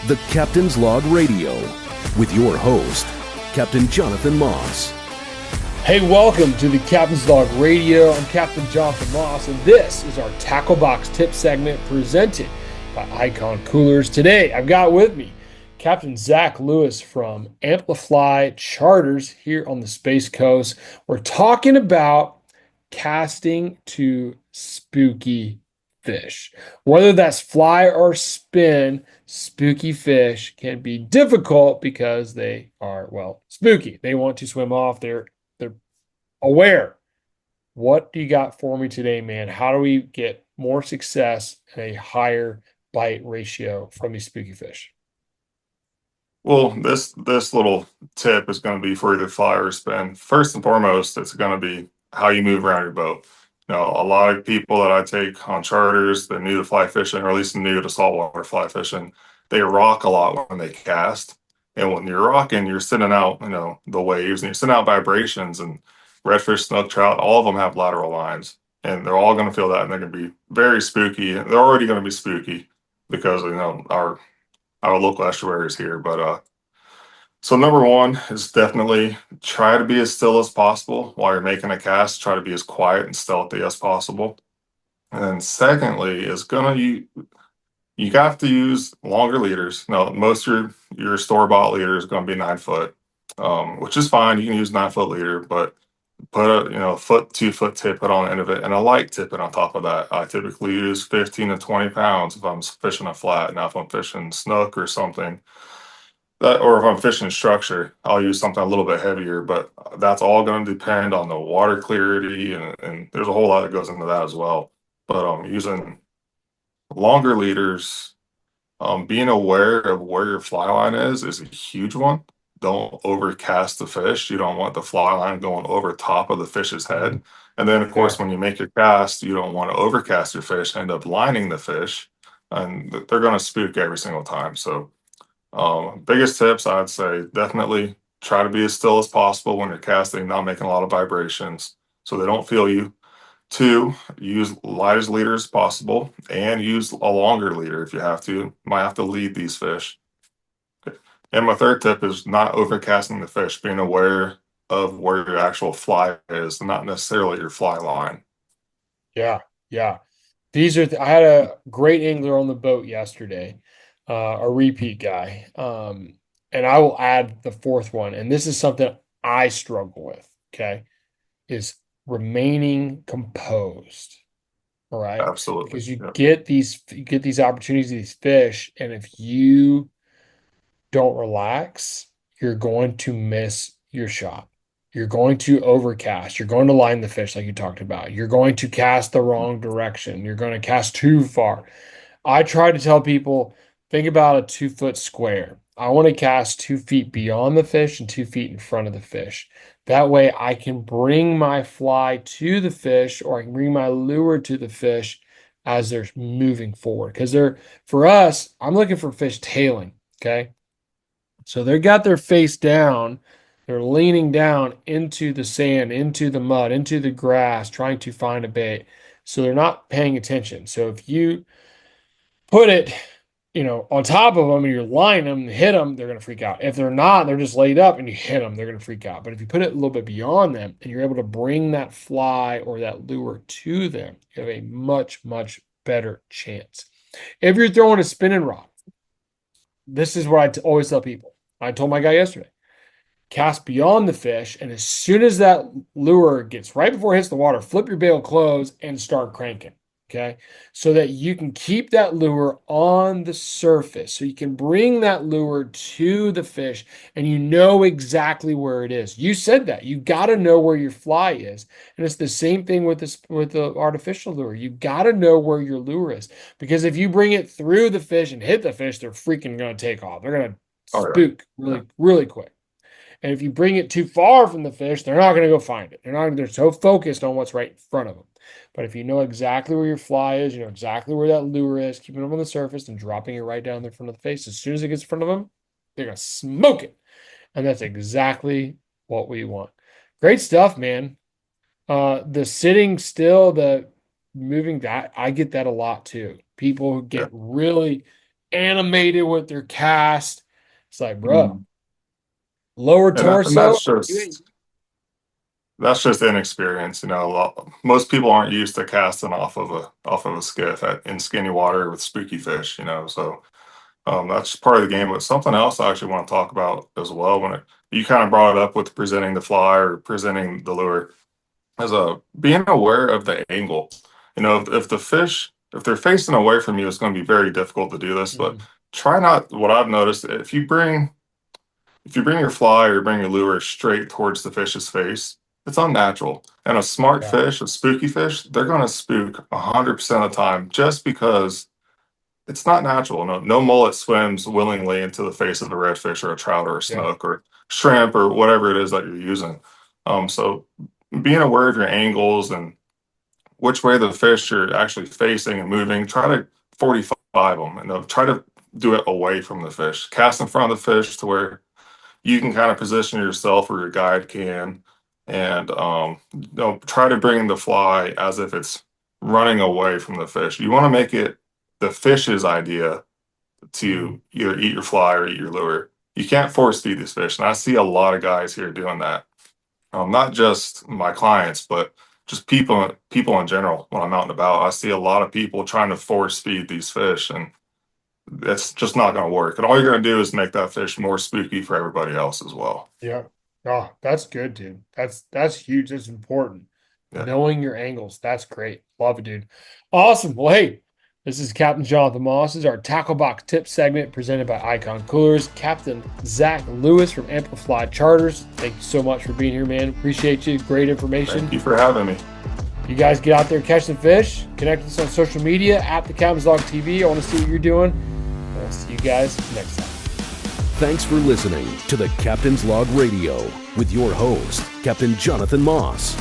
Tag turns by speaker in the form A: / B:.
A: The Captain's Log Radio with your host, Captain Jonathan Moss.
B: Hey, welcome to the Captain's Log Radio. I'm Captain Jonathan Moss, and this is our Tackle Box Tip segment presented by Icon Coolers. Today, I've got with me Captain Zach Lewis from Amplify Charters here on the Space Coast. We're talking about casting to spooky fish. Whether that's fly or spin, spooky fish can be difficult because they are, well, spooky. They want to swim off. They're aware. What do you got for me today, man? How do we get more success and a higher bite ratio from these spooky fish?
C: Well, this little tip is going to be for either fly or spin. First and foremost, it's going to be how you move around your boat. A lot of people that I take on charters that new to fly fishing, or at least new to saltwater fly fishing, they rock a lot when they cast. And when you're rocking, you're sending out, the waves, and you're sending out vibrations. And redfish, snook, trout, all of them have lateral lines, and they're all going to feel that, and they're going to be very spooky. They're already going to be spooky because our local estuaries here. But so number one is definitely try to be as still as possible while you're making a cast. Try to be as quiet and stealthy as possible. And then secondly is you have to use longer leaders. Now, most of your store-bought leader is going to be 9 foot, which is fine. You can use 9 foot leader, but put a foot, 2 foot tippet on the end of it and a light tippet on top of that. I typically use 15 to 20 pounds if I'm fishing a flat. Now, if I'm fishing snook or something, or if I'm fishing structure, I'll use something a little bit heavier, but that's all going to depend on the water clarity, and there's a whole lot that goes into that as well. But using longer leaders, being aware of where your fly line is a huge one. Don't overcast the fish. You don't want the fly line going over top of the fish's head. And then, of course, when you make your cast, you don't want to overcast your fish, end up lining the fish, and they're going to spook every single time. So biggest tips, I'd say definitely try to be as still as possible when you're casting, not making a lot of vibrations so they don't feel you. 2, use light as leader as possible, and use a longer leader if you have to. You might have to lead these fish. And my third tip is not overcasting the fish, being aware of where your actual fly is, not necessarily your fly line.
B: Yeah. I had a great angler on the boat yesterday, a repeat guy. And I will add the fourth one. And this is something I struggle with, okay, is remaining composed. All right.
C: Absolutely.
B: Because you get these opportunities, these fish, and if you don't relax, you're going to miss your shot. You're going to overcast. You're going to line the fish like you talked about. You're going to cast the wrong direction. You're going to cast too far. I try to tell people, think about a 2 foot square. I want to cast 2 feet beyond the fish and 2 feet in front of the fish. That way I can bring my fly to the fish, or I can bring my lure to the fish as they're moving forward. Because for us, I'm looking for fish tailing. Okay. So they got their face down. They're leaning down into the sand, into the mud, into the grass, trying to find a bait. So they're not paying attention. So if you put it, on top of them and you line them and hit them, they're going to freak out. If they're not, they're just laid up and you hit them, they're going to freak out. But if you put it a little bit beyond them and you're able to bring that fly or that lure to them, you have a much, much better chance. If you're throwing a spinning rod, this is what I always tell people. I told my guy yesterday, cast beyond the fish, and as soon as that lure gets right before it hits the water, flip your bail close and start cranking, okay? So that you can keep that lure on the surface, so you can bring that lure to the fish, and you know exactly where it is. You said that. You got to know where your fly is, and it's the same thing with the artificial lure. You got to know where your lure is, because if you bring it through the fish and hit the fish, they're freaking going to take off. They're going to spook really quick. And if you bring it too far from the fish, they're not going to go find it. They're so focused on what's right in front of them. But if you know exactly where your fly is, you know exactly where that lure is, keeping them on the surface and dropping it right down there in front of the face, as soon as it gets in front of them, they're going to smoke it. And that's exactly what we want. Great stuff, man. The sitting still, the moving, that I get that a lot too. People get really animated with their cast. It's like, bro,
C: Mhm.
B: lower
C: And
B: torso. You ain't.
C: that's just inexperience. You know, most people aren't used to casting off of a skiff in skinny water with spooky fish. You know, so that's part of the game. But something else I actually want to talk about as well when you kind of brought it up with presenting the fly or presenting the lure as a being aware of the angle. You know, if the fish if they're facing away from you, it's going to be very difficult to do this. But
B: Mhm.
C: try not. What I've noticed, if you bring your fly or bring your lure straight towards the fish's face, it's unnatural. And a smart
B: Yeah,
C: fish, a spooky fish, they're going to spook 100% of the time just because it's not natural. No mullet swims willingly into the face of a redfish or a trout or a
B: yeah,
C: snook or shrimp or whatever it is that you're using. So being aware of your angles and which way the fish are actually facing and moving, try to 45 them and try to do it away from the fish. Cast in front of the fish to where you can kind of position yourself or your guide can and try to bring the fly as if it's running away from the fish. You want to make it the fish's idea
B: mhm,
C: to either eat your fly or eat your lure. You can't force feed these fish, and I see a lot of guys here doing that. Not just my clients, but just people in general. When I'm out and about, I see a lot of people trying to force feed these fish, and it's just not going to work. And all you're going to do is make that fish more spooky for everybody else as well.
B: yeah. Oh, that's good, dude. That's huge. That's important.
C: Yeah.
B: Knowing your angles. That's great. Love it, dude. Awesome. Well, hey, this is Captain Jonathan Moss. This is our tackle box tip segment presented by Icon Coolers. Captain Zach Lewis from Amplify Charters. Thank you so much for being here, man. Appreciate you. Great information.
C: Thank you for having me.
B: You guys get out there, catch some fish. Connect with us on social media at the Captain's Log TV. I want to see what you're doing. I'll see you guys next time.
A: Thanks for listening to the Captain's Log Radio with your host, Captain Jonathan Moss.